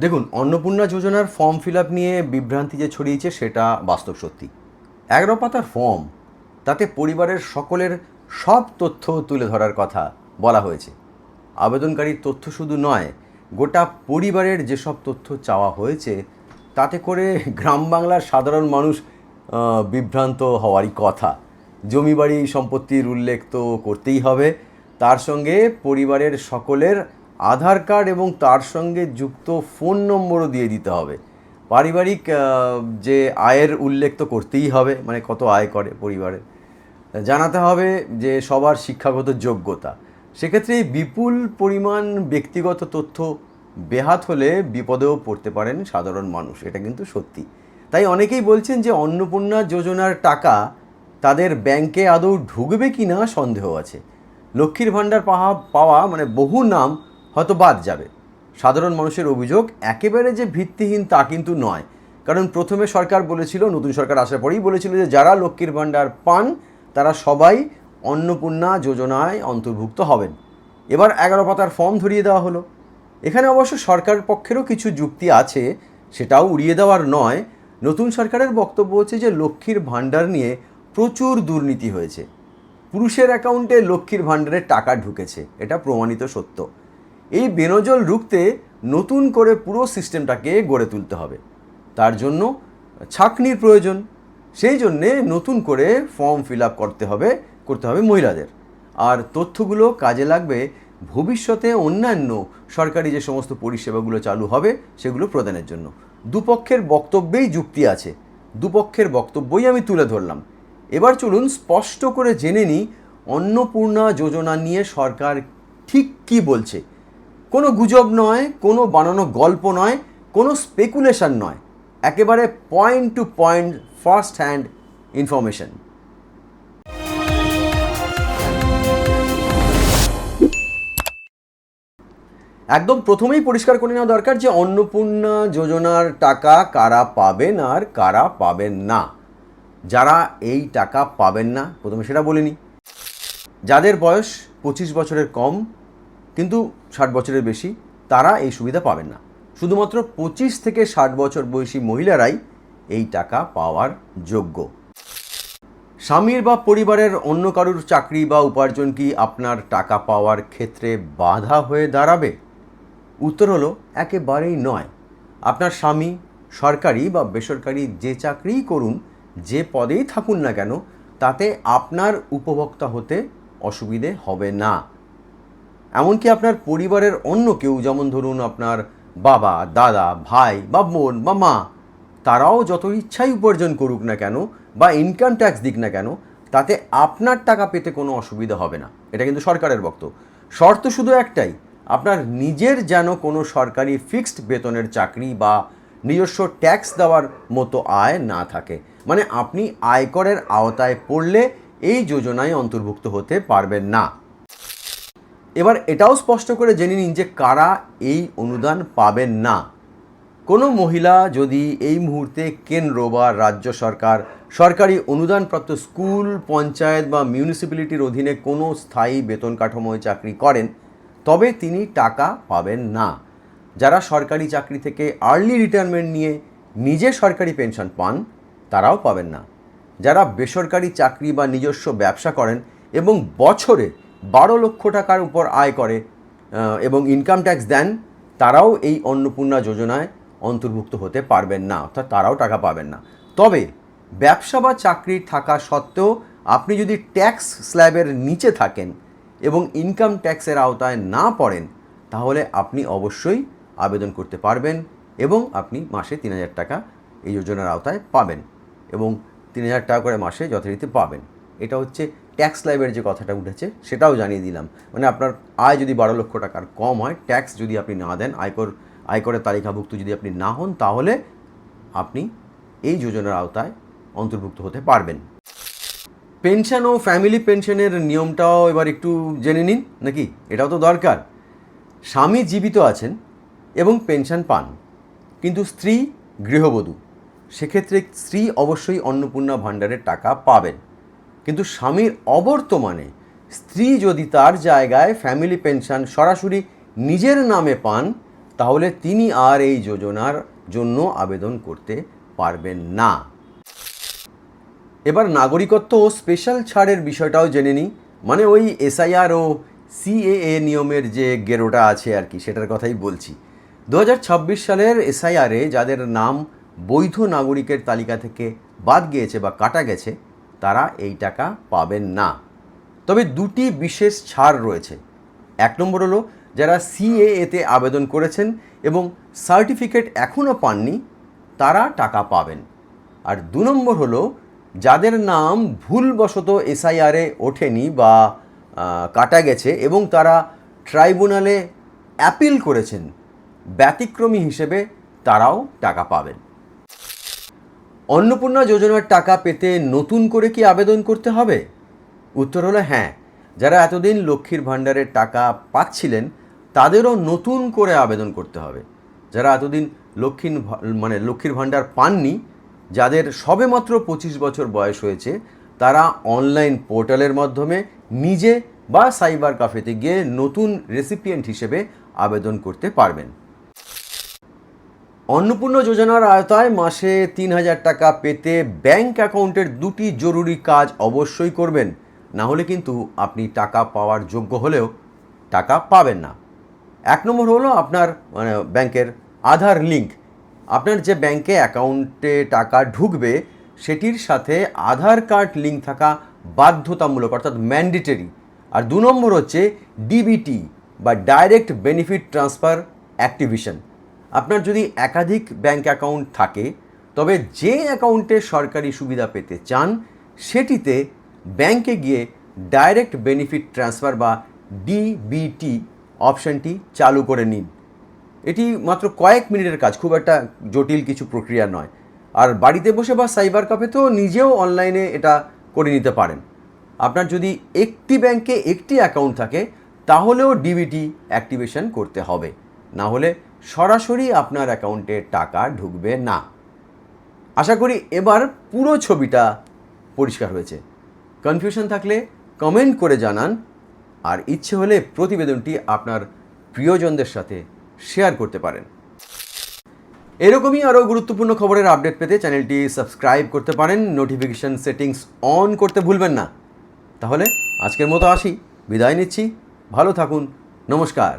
দেখুন, অন্নপূর্ণা যোজনার form fill up নিয়ে বিভ্রান্তি যে ছড়িয়েছে সেটা বাস্তব সত্যি। 11 পাতার ফর্ম, তাতে পরিবারের সকলের সব তথ্য তুলে ধরার কথা বলা হয়েছে। আবেদনকারীর তথ্য শুধু নয়, গোটা পরিবারের যেসব তথ্য চাওয়া হয়েছে তাতে করে গ্রাম বাংলার সাধারণ মানুষ বিভ্রান্ত হওয়ারই কথা। জমি বাড়ি সম্পত্তির উল্লেখ তো করতেই হবে, তার সঙ্গে পরিবারের সকলের আধার কার্ড এবং তার সঙ্গে যুক্ত ফোন নম্বরও দিয়ে দিতে হবে। পারিবারিক যে আয়ের উল্লেখ তো করতেই হবে, মানে কত আয় করে পরিবারে। জানাতে হবে যে সবার শিক্ষাগত যোগ্যতা। সেক্ষেত্রে বিপুল পরিমাণ ব্যক্তিগত তথ্য বেহাত হলে বিপদেও পড়তে পারেন সাধারণ মানুষ, এটা কিন্তু সত্যি। তাই অনেকেই বলছেন যে অন্নপূর্ণা যোজনার টাকা তাদের ব্যাংকে আদৌ ঢুকবে কি না সন্দেহ আছে। লক্ষ্মীর ভাণ্ডার পাওয়া মানে বহু নাম হয়তো বাদ যাবে। সাধারণ মানুষের অভিযোগ একেবারে যে ভিত্তিহীন তা কিন্তু নয়, কারণ প্রথমে সরকার বলেছিল, নতুন সরকার আসার পরেই বলেছিল যে যারা লক্ষ্মীর ভাণ্ডার পান তারা সবাই অন্নপূর্ণা যোজনায় অন্তর্ভুক্ত হবেন। এবার 11 পাতার ফর্ম ধরিয়ে দেওয়া হলো। এখানে অবশ্য সরকারের পক্ষেরও কিছু যুক্তি আছে, সেটাও উড়িয়ে দেওয়ার নয়। নতুন সরকারের বক্তব্য হচ্ছে যে লক্ষ্মীর ভাণ্ডার নিয়ে প্রচুর দুর্নীতি হয়েছে। পুরুষের অ্যাকাউন্টে লক্ষ্মীর ভাণ্ডারের টাকা ঢুকেছে, এটা প্রমাণিত সত্য। এই বেনজল রুখতে নতুন করে পুরো সিস্টেমটাকে গড়ে তুলতে হবে। তার জন্য ছাঁকনির প্রয়োজন। সেই জন্যে নতুন করে ফর্ম ফিল আপ করতে হবে মহিলাদের। আর তথ্যগুলো কাজে লাগবে ভবিষ্যতে অন্যান্য সরকারি যে সমস্ত পরিষেবাগুলো চালু হবে সেগুলো প্রদানের জন্য। দুপক্ষের বক্তব্যেই যুক্তি আছে, দুপক্ষের বক্তব্যই আমি তুলে ধরলাম। এবার চলুন স্পষ্ট করে জেনে নিই অন্নপূর্ণা যোজনা নিয়ে সরকার ঠিক কী বলছে। কোনো গুজব নয়, কোনো বানানো গল্প নয়, কোনো স্পেকুলেশন নয়, একেবারে point to point first hand information. একদম প্রথমেই পরিষ্কার করে নেওয়া দরকার যে অন্নপূর্ণা যোজনার টাকা কারা পাবেন আর কারা পাবেন না। যারা এই টাকা পাবেন না, প্রথমে সেটা বলে নিই। যাদের বয়স 25 বছরের কম কিন্তু 60 বছরের বেশি, তারা এই সুবিধা পাবেন না। শুধুমাত্র 25 থেকে 60 বছর বয়সী মহিলারাই এই টাকা পাওয়ার যোগ্য। স্বামীর বা পরিবারের অন্য কারুর চাকরি বা উপার্জন কি আপনার টাকা পাওয়ার ক্ষেত্রে বাধা হয়ে দাঁড়াবে? উত্তর হলো একেবারেই নয়। আপনার স্বামী সরকারি বা বেসরকারি যে চাকরিই করুন, যে পদেই থাকুন না কেন, তাতে আপনার উপভোক্তা হতে অসুবিধে হবে না। এমনকি আপনার পরিবারের অন্য কেউ, যেমন ধরুন আপনার বাবা, দাদা, ভাই বা বোন বা মা, তারাও যত ইচ্ছাই উপার্জন করুক না কেন বা ইনকাম ট্যাক্স দিক না কেন, তাতে আপনার টাকা পেতে কোনো অসুবিধা হবে না। এটা কিন্তু সরকারের বক্তব্য। শর্ত শুধু একটাই, আপনার নিজের যেন কোনো সরকারি ফিক্সড বেতনের চাকরি বা নিজস্ব ট্যাক্স দেওয়ার মতো আয় না থাকে। মানে আপনি আয়করের আওতায় পড়লে এই যোজনায় অন্তর্ভুক্ত হতে পারবেন না। এবার এটাও স্পষ্ট করে জেনে নিন যে কারা এই অনুদান পাবেন না। কোনো মহিলা যদি এই মুহূর্তে কেন্দ্র বা রাজ্য সরকার সরকারি অনুদানপ্রাপ্ত স্কুল, পঞ্চায়েত বা মিউনিসিপ্যালিটির অধীনে কোনো স্থায়ী বেতন কাঠামোয় চাকরি করেন, তবে তিনি টাকা পাবেন না। যারা সরকারি চাকরি থেকে আর্লি রিটায়ারমেন্ট নিয়ে নিজে সরকারি পেনশন পান, তারাও পাবেন না। যারা বেসরকারি চাকরি বা নিজস্ব ব্যবসা করেন এবং বছরে 12 লক্ষ টাকার উপর আয় করে এবং ইনকাম ট্যাক্স দেন, তারাও এই অন্নপূর্ণা যোজনায় অন্তর্ভুক্ত হতে পারবেন না, অর্থাৎ তারাও টাকা পাবেন না। তবে ব্যবসা বা চাকরি থাকা সত্ত্বেও আপনি যদি ট্যাক্স স্ল্যাবের নিচে থাকেন এবং ইনকাম ট্যাক্সের আওতায় না পড়েন, তাহলে আপনি অবশ্যই আবেদন করতে পারবেন এবং আপনি মাসে 3000 টাকা এই যোজনার আওতায় পাবেন এবং 3000 টাকা করে মাসে যথারীতি পাবেন। এটা হচ্ছে ট্যাক্স স্ল্যাবের যে কথাটা উঠেছে সেটাও জানিয়ে দিলাম। মানে আপনার আয় যদি 12 লক্ষ টাকার কম হয়, ট্যাক্স যদি আপনি না দেন, আয়করের তালিকাভুক্ত যদি আপনি না হন, তাহলে আপনি এই যোজনার আওতায় অন্তর্ভুক্ত হতে পারবেন। পেনশন ও ফ্যামিলি পেনশনের নিয়মটাও এবার একটু জেনে নিন নাকি, এটাও তো দরকার। স্বামী জীবিত আছেন এবং পেনশন পান, কিন্তু স্ত্রী গৃহবধূ, সেক্ষেত্রে স্ত্রী অবশ্যই অন্নপূর্ণা ভাণ্ডারের টাকা পাবেন। কিন্তু স্বামীর অবর্তমানে স্ত্রী যদি তার জায়গায় ফ্যামিলি পেনশন সরাসরি নিজের নামে পান, তাহলে তিনি আর এই যোজনার জন্য আবেদন করতে পারবেন না। এবার নাগরিকত্ব ও স্পেশাল ছাড়ের বিষয়টাও জেনে নিই। মানে ওই এসআইআর ও সিএএ নিয়মের যে গেরোটা আছে আর কি, সেটার কথাই বলছি। 2026 সালের এসআইআরে যাদের নাম বৈধ নাগরিকের তালিকা থেকে বাদ গিয়েছে বা কাটা গেছে, তারা এই টাকা পাবেন না। তবে দুটি বিশেষ ছাড় রয়েছে। এক নম্বর হলো যারা সিএএতে আবেদন করেছেন এবং সার্টিফিকেট এখনও পাননি, তারা টাকা পাবেন। আর 2 নম্বর হলো যাদের নাম ভুলবশত এসআইআরে ওঠেনি বা কাটা গেছে এবং তারা ট্রাইব্যুনালে অ্যাপিল করেছেন, ব্যতিক্রমী হিসেবে তারাও টাকা পাবেন। অন্নপূর্ণা যোজনার টাকা পেতে নতুন করে কি আবেদন করতে হবে? উত্তর হলো হ্যাঁ। যারা এতদিন লক্ষ্মীর ভাণ্ডারের টাকা পাচ্ছিলেন, তাদেরও নতুন করে আবেদন করতে হবে। যারা এতদিন লক্ষ্মীর ভাণ্ডার পাননি, যাদের সবেমাত্র 25 বছর বয়স হয়েছে, তারা অনলাইন পোর্টালের মাধ্যমে নিজে বা সাইবার ক্যাফেতে গিয়ে নতুন রেসিপিয়েন্ট হিসেবে আবেদন করতে পারবেন। অন্নপূর্ণা যোজনার আওতায় মাসে 3000 টাকা পেতে ব্যাংক অ্যাকাউন্টের দুটি জরুরি কাজ অবশ্যই করবেন, না হলে কিন্তু আপনি টাকা পাওয়ার যোগ্য হলেও টাকা পাবেন না। 1 নম্বর হলো আপনার ব্যাংকের আধার লিঙ্ক। আপনার যে ব্যাংকে অ্যাকাউন্টে টাকা ঢুকবে সেটির সাথে আধার কার্ড লিঙ্ক থাকা বাধ্যতামূলক, অর্থাৎ ম্যান্ডেটরি। আর 2 নম্বর হচ্ছে ডিবিটি বা ডাইরেক্ট বেনিফিট ট্রান্সফার অ্যাক্টিভেশন। আপনার যদি একাধিক ব্যাংক অ্যাকাউন্ট থাকে, তবে যে অ্যাকাউন্টে সরকারি সুবিধা পেতে চান সেটিতে ব্যাংকে গিয়ে ডাইরেক্ট বেনিফিট ট্রান্সফার বা ডিবিটি অপশানটি চালু করে নিন। এটি মাত্র কয়েক মিনিটের কাজ, খুব একটা জটিল কিছু প্রক্রিয়া নয়। আর বাড়িতে বসে বা সাইবার ক্যাফেতেও নিজেও অনলাইনে এটা করে নিতে পারেন। আপনার যদি একটি ব্যাংকে একটি অ্যাকাউন্ট থাকে, তাহলেও ডিবিটি অ্যাক্টিভেশন করতে হবে, না হলে সরাসরি আপনার অ্যাকাউন্টে টাকা ঢুকবে না। আশা করি এবার পুরো ছবিটা পরিষ্কার হয়েছে। কনফিউশন থাকলে কমেন্ট করে জানান, আর ইচ্ছে হলে প্রতিবেদনটি আপনার প্রিয়জনদের সাথে শেয়ার করতে পারেন। এরকমই আরও গুরুত্বপূর্ণ খবরের আপডেট পেতে চ্যানেলটি সাবস্ক্রাইব করতে পারেন, নোটিফিকেশন সেটিংস অন করতে ভুলবেন না। তাহলে আজকের মতো আসি, বিদায় নিচ্ছি। ভালো থাকুন, নমস্কার।